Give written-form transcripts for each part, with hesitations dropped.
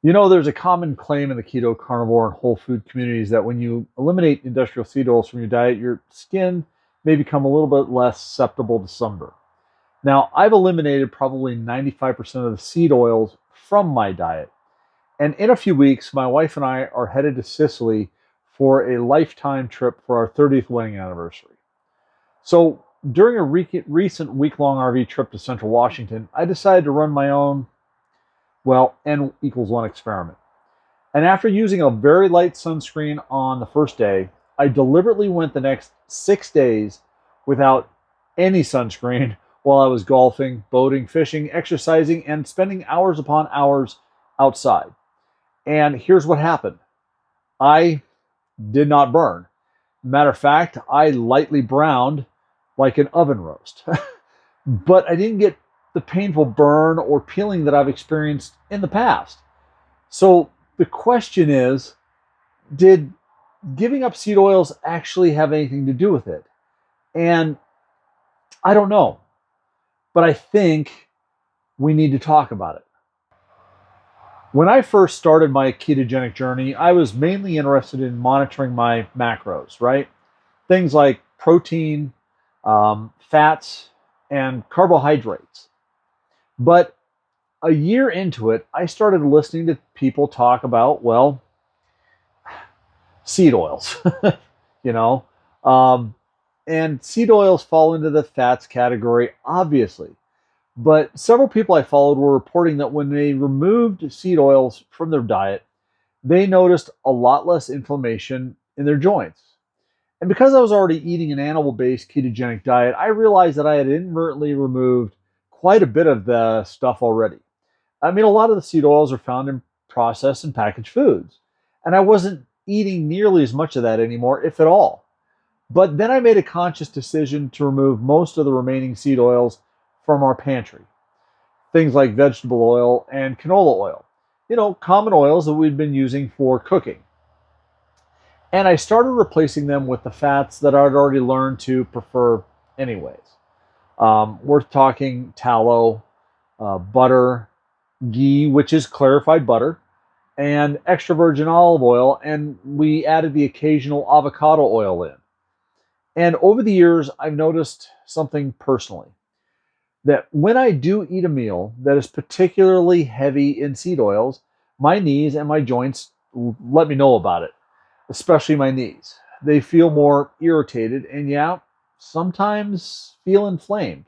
You know, there's a common claim in the keto, carnivore, and whole food communities that when you eliminate industrial seed oils from your diet, your skin may become a little bit less susceptible to sunburn. Now, I've eliminated probably 95% of the seed oils from my diet. And in a few weeks, my wife and I are headed to Sicily for a lifetime trip for our 30th wedding anniversary. So, during a recent week long RV trip to Central Washington, I decided to run my own, well, N equals 1 experiment. And after using a very light sunscreen on the first day, I deliberately went the next 6 days without any sunscreen while I was golfing, boating, fishing, exercising, and spending hours upon hours outside. And here's what happened: I did not burn. Matter of fact, I lightly browned like an oven roast. But I didn't get the painful burn or peeling that I've experienced in the past. So the question is, did giving up seed oils actually have anything to do with it? And I don't know, but I think we need to talk about it. When I first started my ketogenic journey, I was mainly interested in monitoring my macros, right? Things like protein, fats, and carbohydrates. But a year into it, I started listening to people talk about, well, seed oils, you know, um, and seed oils fall into the fats category, obviously. But several people I followed were reporting that when they removed seed oils from their diet, they noticed a lot less inflammation in their joints. And because I was already eating an animal-based ketogenic diet, I realized that I had inadvertently removed quite a bit of the stuff already. I mean, a lot of the seed oils are found in processed and packaged foods, and I wasn't eating nearly as much of that anymore, if at all. But then I made a conscious decision to remove most of the remaining seed oils from our pantry. Things like vegetable oil and canola oil, common oils that we'd been using for cooking. And I started replacing them with the fats that I'd already learned to prefer anyways. We're talking tallow, butter, ghee, which is clarified butter, and extra virgin olive oil, and we added the occasional avocado oil in. And over the years, I've noticed something personally, that when I do eat a meal that is particularly heavy in seed oils, my knees and my joints let me know about it, especially my knees. They feel more irritated and, yeah, sometimes feel inflamed.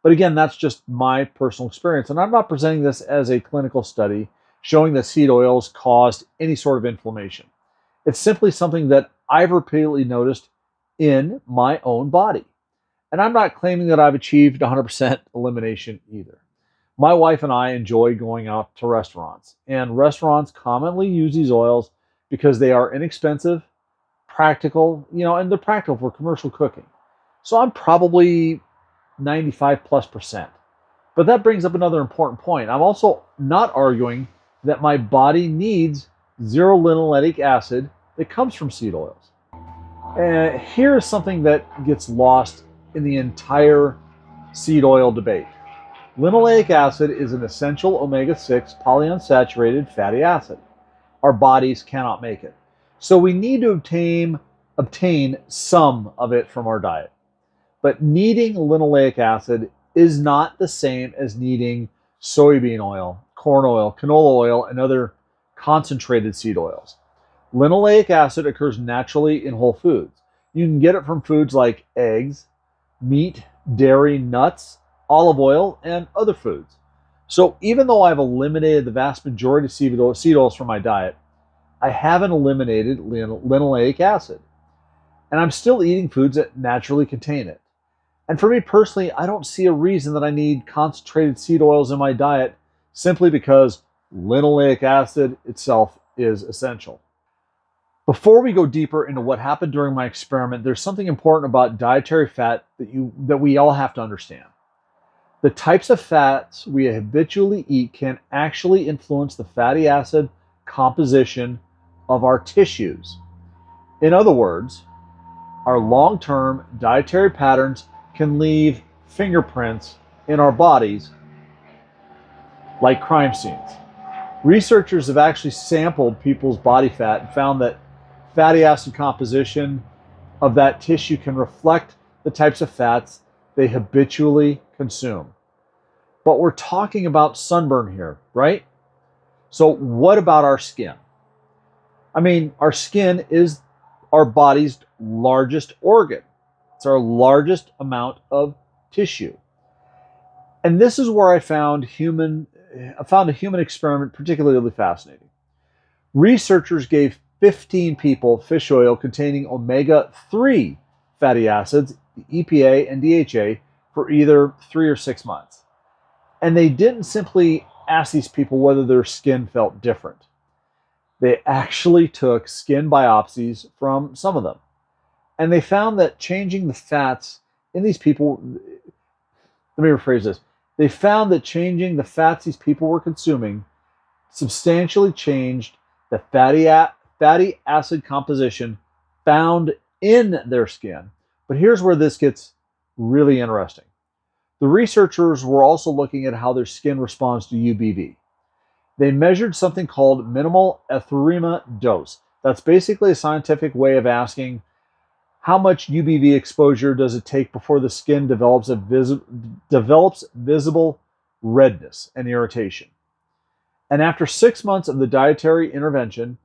But again, that's just my personal experience. And I'm not presenting this as a clinical study showing that seed oils caused any sort of inflammation. It's simply something that I've repeatedly noticed in my own body. And I'm not claiming that I've achieved 100% elimination either. My wife and I enjoy going out to restaurants, and restaurants commonly use these oils because they are inexpensive, practical, and they're practical for commercial cooking. So I'm probably 95 plus percent. But that brings up another important point. I'm also not arguing that my body needs zero linoleic acid that comes from seed oils. Here's something that gets lost in the entire seed oil debate. Linoleic acid is an essential omega-6 polyunsaturated fatty acid. Our bodies cannot make it. So we need to obtain some of it from our diet. But needing linoleic acid is not the same as needing soybean oil, corn oil, canola oil, and other concentrated seed oils. Linoleic acid occurs naturally in whole foods. You can get it from foods like eggs, meat, dairy, nuts, olive oil, and other foods. So even though I've eliminated the vast majority of seed oils from my diet, I haven't eliminated linoleic acid. And I'm still eating foods that naturally contain it. And for me personally, I don't see a reason that I need concentrated seed oils in my diet simply because linoleic acid itself is essential. Before we go deeper into what happened during my experiment, there's something important about dietary fat that we all have to understand. The types of fats we habitually eat can actually influence the fatty acid composition of our tissues. In other words, our long-term dietary patterns can leave fingerprints in our bodies like crime scenes. Researchers have actually sampled people's body fat and found that fatty acid composition of that tissue can reflect the types of fats they habitually consume. But we're talking about sunburn here, right? So, what about our skin? I mean, our skin is our body's largest organ, it's our largest amount of tissue. And this is where I found a human experiment particularly fascinating. Researchers gave 15 people fish oil containing omega-3 fatty acids, EPA and DHA, for either 3 or 6 months. And they didn't simply ask these people whether their skin felt different. They actually took skin biopsies from some of them. And they found that changing the fats in these people, let me rephrase this. They found that changing the fats these people were consuming substantially changed the fatty acid composition found in their skin. But here's where this gets really interesting. The researchers were also looking at how their skin responds to UVB. They measured something called minimal erythema dose. That's basically a scientific way of asking how much UVB exposure does it take before the skin develops visible redness and irritation. And after 6 months of the dietary intervention,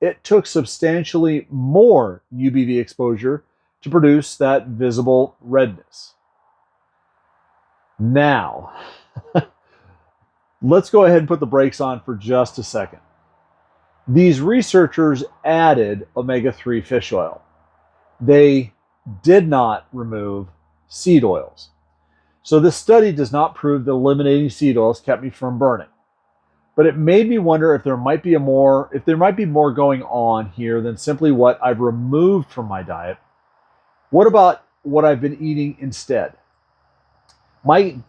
it took substantially more UVB exposure to produce that visible redness. Now, let's go ahead and put the brakes on for just a second. These researchers added omega-3 fish oil. They did not remove seed oils. So this study does not prove that eliminating seed oils kept me from burning. But it made me wonder if there might be more going on here than simply what I've removed from my diet. What about what I've been eating instead? My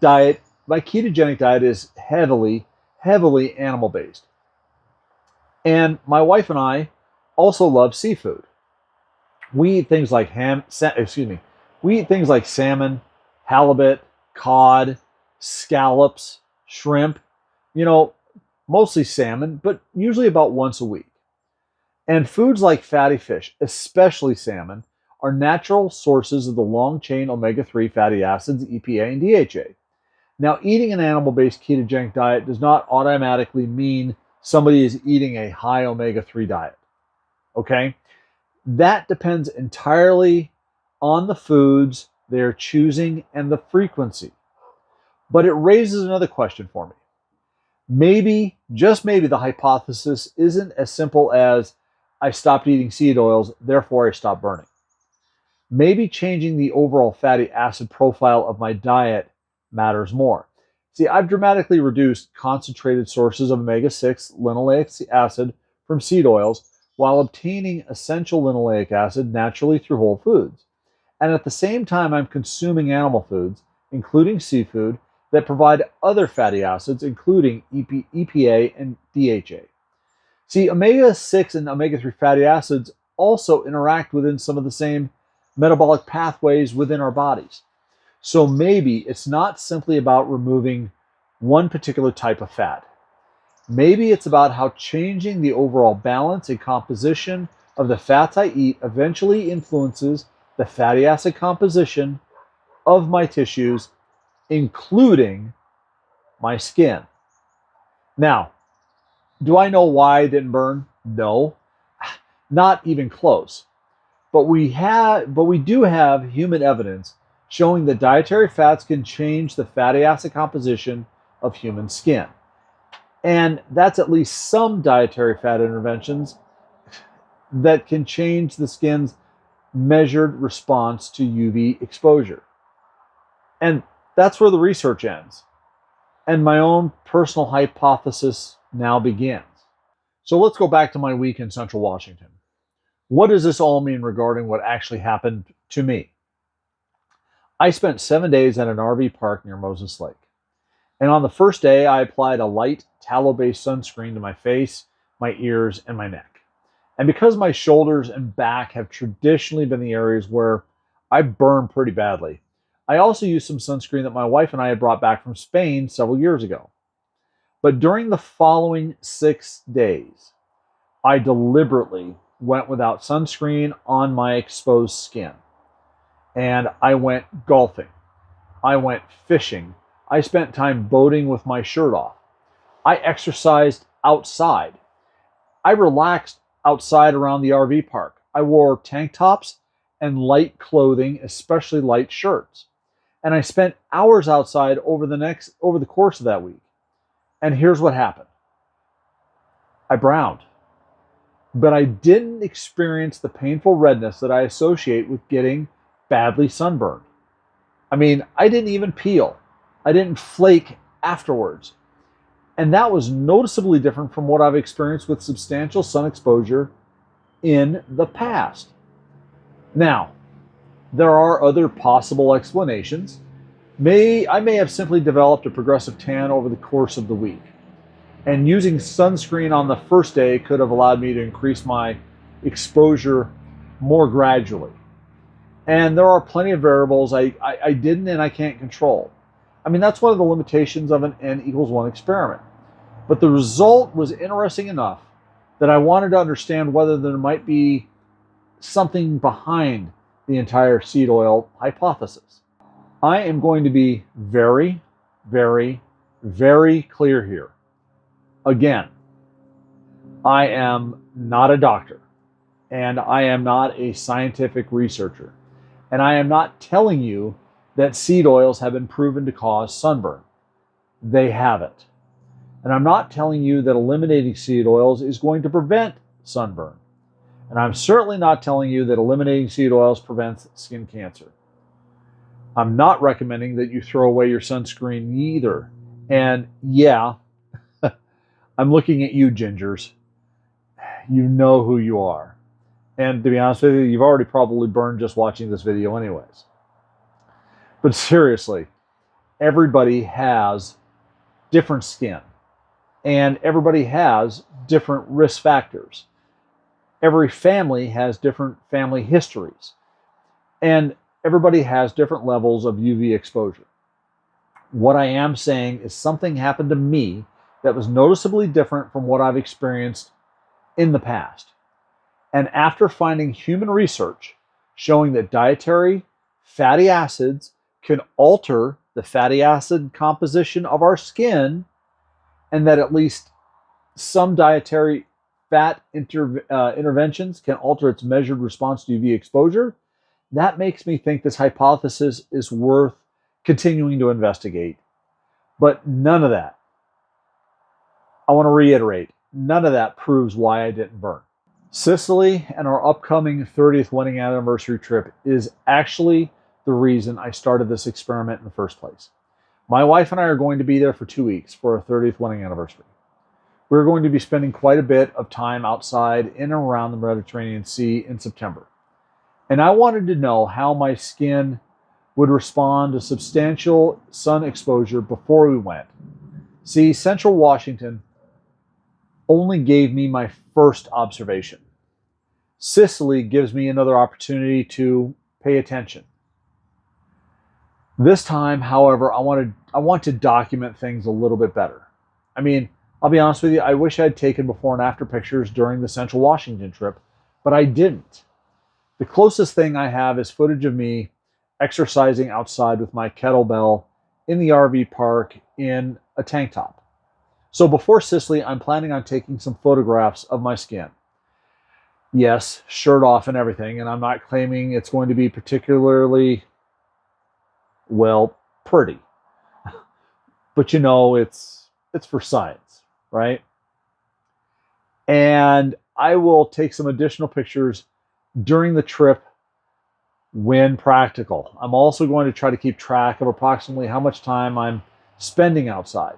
ketogenic diet is heavily animal-based. And my wife and I also love seafood. We eat things like salmon, halibut, cod, scallops, shrimp, mostly salmon, but usually about once a week. And foods like fatty fish, especially salmon, are natural sources of the long-chain omega-3 fatty acids, EPA and DHA. Now, eating an animal-based ketogenic diet does not automatically mean somebody is eating a high omega-3 diet, okay? That depends entirely on the foods they're choosing and the frequency. But it raises another question for me. Maybe, just maybe, the hypothesis isn't as simple as I stopped eating seed oils, therefore I stopped burning. Maybe changing the overall fatty acid profile of my diet matters more. See, I've dramatically reduced concentrated sources of omega-6 linoleic acid from seed oils while obtaining essential linoleic acid naturally through whole foods. And at the same time, I'm consuming animal foods, including seafood, that provide other fatty acids, including EPA and DHA. See, omega-6 and omega-3 fatty acids also interact within some of the same metabolic pathways within our bodies. So maybe it's not simply about removing one particular type of fat. Maybe it's about how changing the overall balance and composition of the fats I eat eventually influences the fatty acid composition of my tissues, including my skin. Now, do I know why I didn't burn? No, not even close. But we do have human evidence showing that dietary fats can change the fatty acid composition of human skin. And that's at least some dietary fat interventions that can change the skin's measured response to UV exposure. And that's where the research ends. And my own personal hypothesis now begins. So let's go back to my week in Central Washington. What does this all mean regarding what actually happened to me? I spent 7 days at an RV park near Moses Lake. And on the first day, I applied a light tallow-based sunscreen to my face, my ears, and my neck. And because my shoulders and back have traditionally been the areas where I burn pretty badly, I also used some sunscreen that my wife and I had brought back from Spain several years ago. But during the following 6 days, I deliberately went without sunscreen on my exposed skin. And I went golfing. I went fishing. I spent time boating with my shirt off. I exercised outside. I relaxed outside around the RV park. I wore tank tops and light clothing, especially light shirts. And I spent hours outside over the course of that week. And here's what happened. I browned. But I didn't experience the painful redness that I associate with getting badly sunburned. I mean, I didn't even peel. I didn't flake afterwards. And that was noticeably different from what I've experienced with substantial sun exposure in the past. Now, there are other possible explanations. I may have simply developed a progressive tan over the course of the week. And using sunscreen on the first day could have allowed me to increase my exposure more gradually. And there are plenty of variables I didn't and I can't control. I mean, that's one of the limitations of an N=1 experiment. But the result was interesting enough that I wanted to understand whether there might be something behind the entire seed oil hypothesis. I am going to be very, very, very clear here. Again, I am not a doctor, and I am not a scientific researcher, and I am not telling you that seed oils have been proven to cause sunburn. They haven't. And I'm not telling you that eliminating seed oils is going to prevent sunburn. And I'm certainly not telling you that eliminating seed oils prevents skin cancer. I'm not recommending that you throw away your sunscreen either. And yeah, I'm looking at you, gingers. You know who you are. And to be honest with you, you've already probably burned just watching this video anyways. But seriously, everybody has different skin. And everybody has different risk factors. Every family has different family histories. And everybody has different levels of UV exposure. What I am saying is something happened to me that was noticeably different from what I've experienced in the past. And after finding human research showing that dietary fatty acids can alter the fatty acid composition of our skin, and that at least some dietary fat interventions can alter its measured response to UV exposure, that makes me think this hypothesis is worth continuing to investigate. But none of that, I want to reiterate, none of that proves why I didn't burn. Sicily and our upcoming 30th wedding anniversary trip is actually the reason I started this experiment in the first place. My wife and I are going to be there for 2 weeks for our 30th wedding anniversary. We're going to be spending quite a bit of time outside in and around the Mediterranean Sea in September. And I wanted to know how my skin would respond to substantial sun exposure before we went. See, Central Washington only gave me my first observation. Sicily gives me another opportunity to pay attention. This time, however, I want to document things a little bit better. I mean, I'll be honest with you, I wish I'd taken before and after pictures during the Central Washington trip, but I didn't. The closest thing I have is footage of me exercising outside with my kettlebell in the RV park in a tank top. So before Sicily, I'm planning on taking some photographs of my skin. Yes, shirt off and everything, and I'm not claiming it's going to be particularly, well, pretty. But you know, it's for science, right? And I will take some additional pictures during the trip when practical. I'm also going to try to keep track of approximately how much time I'm spending outside.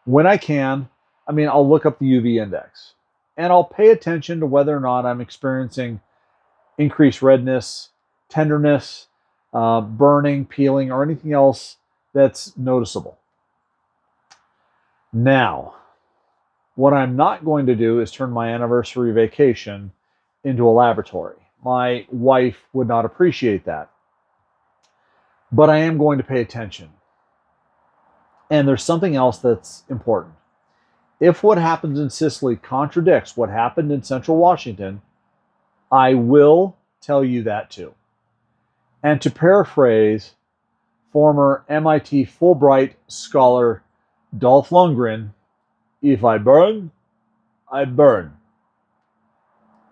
When I can, I'll look up the UV index and I'll pay attention to whether or not I'm experiencing increased redness, tenderness, burning, peeling, or anything else that's noticeable. Now, what I'm not going to do is turn my anniversary vacation into a laboratory. My wife would not appreciate that. But I am going to pay attention. And there's something else that's important. If what happens in Sicily contradicts what happened in Central Washington, I will tell you that too. And to paraphrase former MIT Fulbright scholar Dolph Lundgren, if I burn, I burn.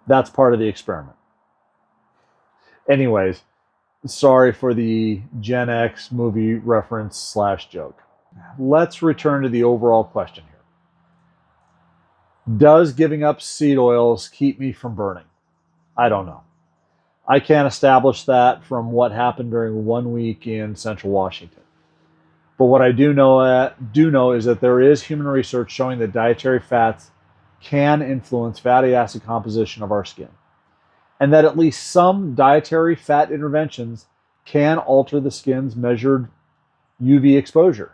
That's part of the experiment. Anyways, sorry for the Gen X movie reference slash joke. Let's return to the overall question here. Does giving up seed oils keep me from burning? I don't know. I can't establish that from what happened during 1 week in Central Washington. But what I do know is that there is human research showing that dietary fats can influence fatty acid composition of our skin, and that at least some dietary fat interventions can alter the skin's measured UV exposure.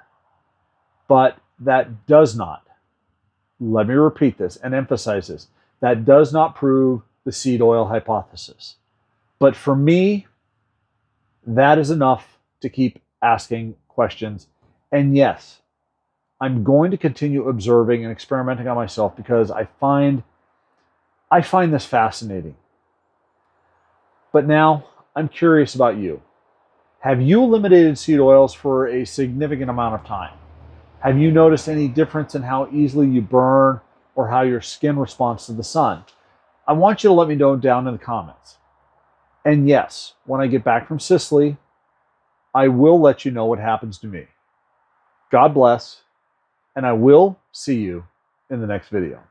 But that does not, let me repeat this and emphasize this, that does not prove the seed oil hypothesis. But for me, that is enough to keep asking questions. And yes, I'm going to continue observing and experimenting on myself because I find this fascinating. But now I'm curious about you. Have you eliminated seed oils for a significant amount of time? Have you noticed any difference in how easily you burn or how your skin responds to the sun? I want you to let me know down in the comments. And yes, when I get back from Sicily, I will let you know what happens to me. God bless, and I will see you in the next video.